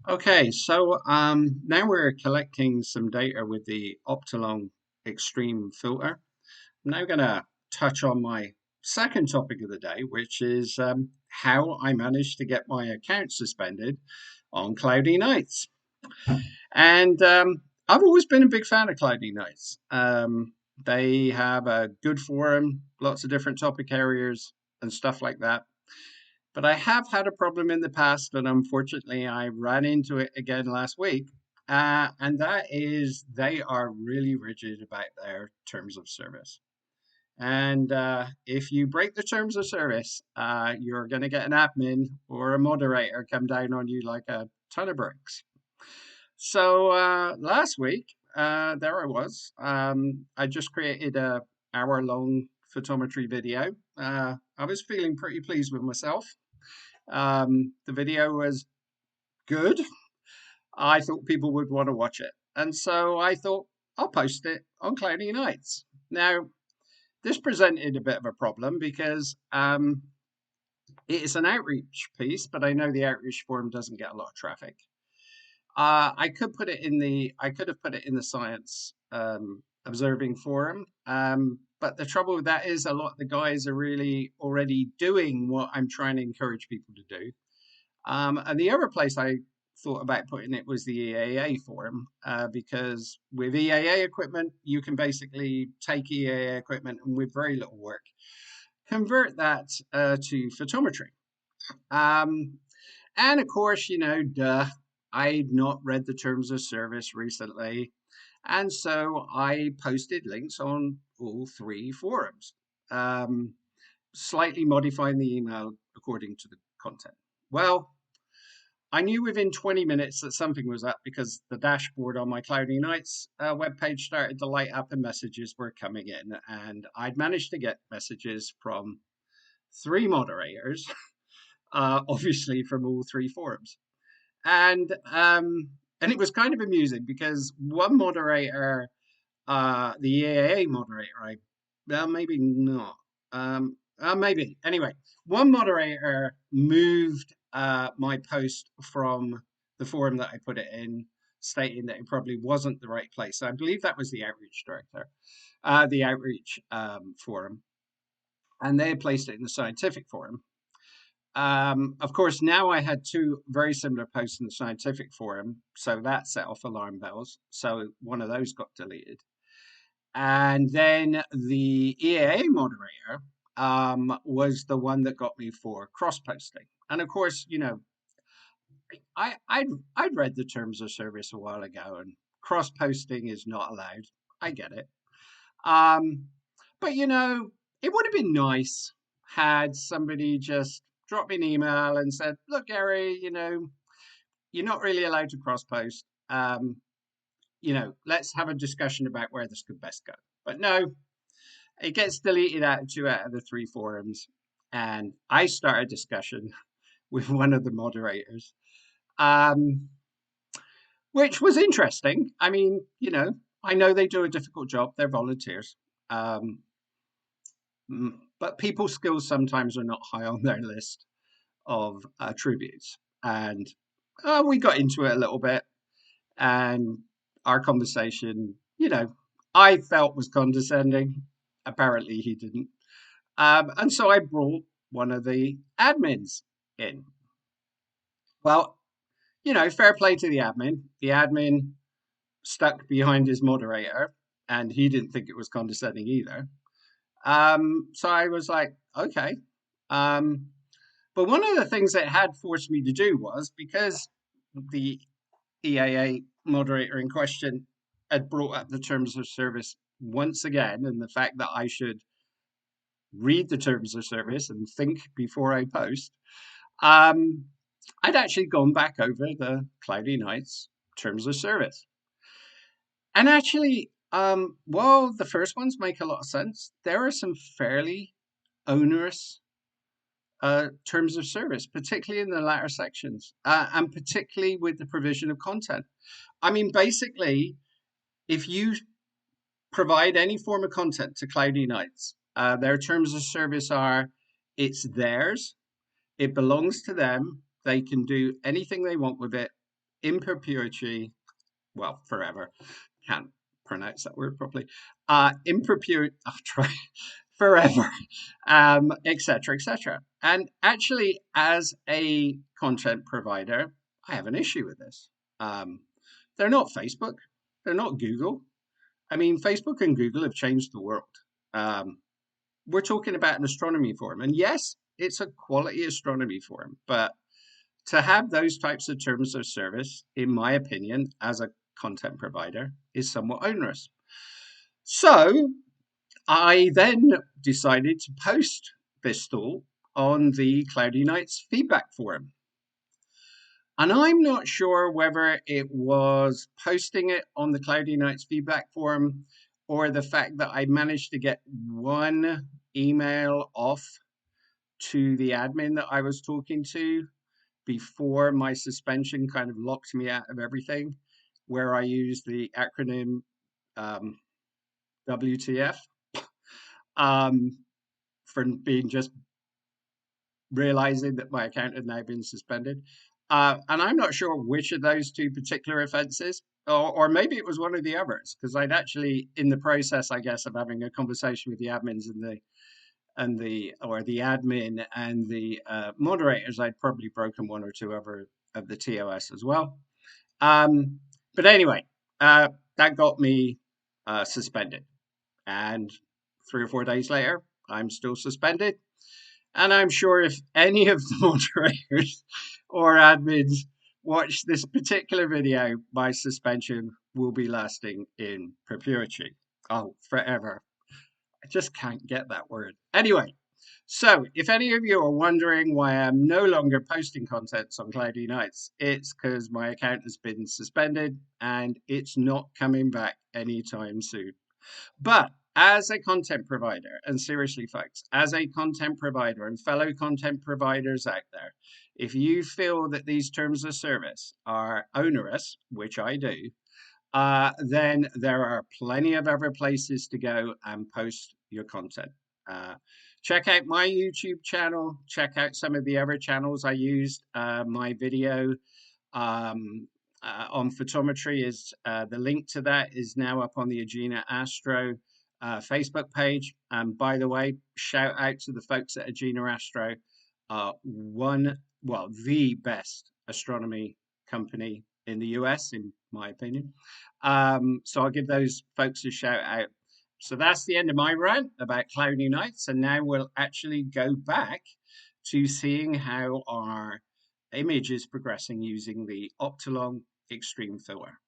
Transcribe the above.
Okay, so now we're collecting some data with the Optilong Extreme filter. I'm now going to touch on my second topic of the day, which is how I managed to get my account suspended on Cloudy Nights. And I've always been a big fan of Cloudy Nights. They have a good forum, lots of different topic areas and stuff like that. But I have had a problem in the past, and unfortunately, I ran into it again last week. And that is they are really rigid about their terms of service. And if you break the terms of service, you're going to get an admin or a moderator come down on you like a ton of bricks. So last week, there I was. I just created a hour-long photometry video. I was feeling pretty pleased with myself. The video was good. I thought people would want to watch it. And so I thought I'll post it on Cloudy Nights. Now, this presented a bit of a problem because it is an outreach piece, but I know the outreach forum doesn't get a lot of traffic. I could have put it in the science observing forum, but the trouble with that is a lot of the guys are really already doing what I'm trying to encourage people to do. And the other place I thought about putting it was the EAA forum, because with EAA equipment, you can basically take EAA equipment and with very little work, convert that to photometry. And of course, duh, I'd not read the terms of service recently. And so I posted links on all three forums, um, slightly modifying the email according to the content. Well, I knew within 20 minutes that something was up because the dashboard on my Cloudy Nights webpage started to light up and messages were coming in. And I'd managed to get messages from three moderators, obviously from all three forums. And it was kind of amusing because one moderator, the EAA moderator, well, maybe not. Maybe. Anyway, one moderator moved my post from the forum that I put it in, stating that it probably wasn't the right place. So I believe that was the outreach director, the outreach forum, and they had placed it in the scientific forum. Of course, now I had two very similar posts in the scientific forum, so that set off alarm bells. So one of those got deleted. And then the EAA moderator was the one that got me for cross posting. And of course, I'd read the terms of service a while ago, and cross posting is not allowed. I get it. Um, but it would have been nice had somebody just dropped me an email and said, "Look, Gary, you're not really allowed to cross post. Let's have a discussion about where this could best go." But no, it gets deleted out of two out of the three forums. And I start a discussion with one of the moderators, um, which was interesting. I mean, I know they do a difficult job, they're volunteers. Um, but people skills sometimes are not high on their list of attributes. And we got into it a little bit, and our conversation, I felt was condescending. Apparently, he didn't. And so I brought one of the admins in. Well, fair play to the admin. The admin stuck behind his moderator, and he didn't think it was condescending either. So I was like, okay. But one of the things that had forced me to do was because the EAA moderator in question had brought up the terms of service once again, and the fact that I should read the terms of service and think before I post. Um, I'd actually gone back over the Cloudy Nights terms of service. And actually, while the first ones make a lot of sense, there are some fairly onerous terms of service, particularly in the latter sections, and particularly with the provision of content. I mean, basically, if you provide any form of content to Cloudy Nights, their terms of service are it's theirs, it belongs to them, they can do anything they want with it, in perpetuity, well, forever. Can't pronounce that word properly. In perpetuity, I'll try forever, etc., etc. And actually, as a content provider, I have an issue with this. Um, they're not Facebook, they're not Google. I mean, Facebook and Google have changed the world. Um, we're talking about an astronomy forum, and yes, it's a quality astronomy forum, but to have those types of terms of service, in my opinion, as a content provider, is somewhat onerous. So I then decided to post this thought on the Cloudynights feedback forum. And I'm not sure whether it was posting it on the Cloudynights feedback forum or the fact that I managed to get one email off to the admin that I was talking to before my suspension kind of locked me out of everything, where I used the acronym um, WTF um, for being just realizing that my account had now been suspended. And I'm not sure which of those two particular offenses, or maybe it was one of the others, because I'd actually, in the process, I guess, of having a conversation with the admins or the admin and the moderators, I'd probably broken one or two other of the TOS as well. But anyway, that got me suspended, and 3 or 4 days later, I'm still suspended. And I'm sure if any of the moderators or admins watch this particular video, my suspension will be lasting in perpetuity. Oh, forever. I just can't get that word. Anyway, so if any of you are wondering why I'm no longer posting contents on Cloudynights, it's because my account has been suspended and it's not coming back anytime soon. But as a content provider, and seriously, folks, as a content provider and fellow content providers out there, if you feel that these terms of service are onerous, which I do, then there are plenty of other places to go and post your content. Check out my YouTube channel, check out some of the other channels I used. My video on photometry is the link to that is now up on the Agena Astro Facebook page. And by the way, shout out to the folks at Agena Astro, the best astronomy company in the US, in my opinion. So I'll give those folks a shout out. So that's the end of my rant about Cloudynights, and now we'll actually go back to seeing how our image is progressing using the Optilong Extreme filter.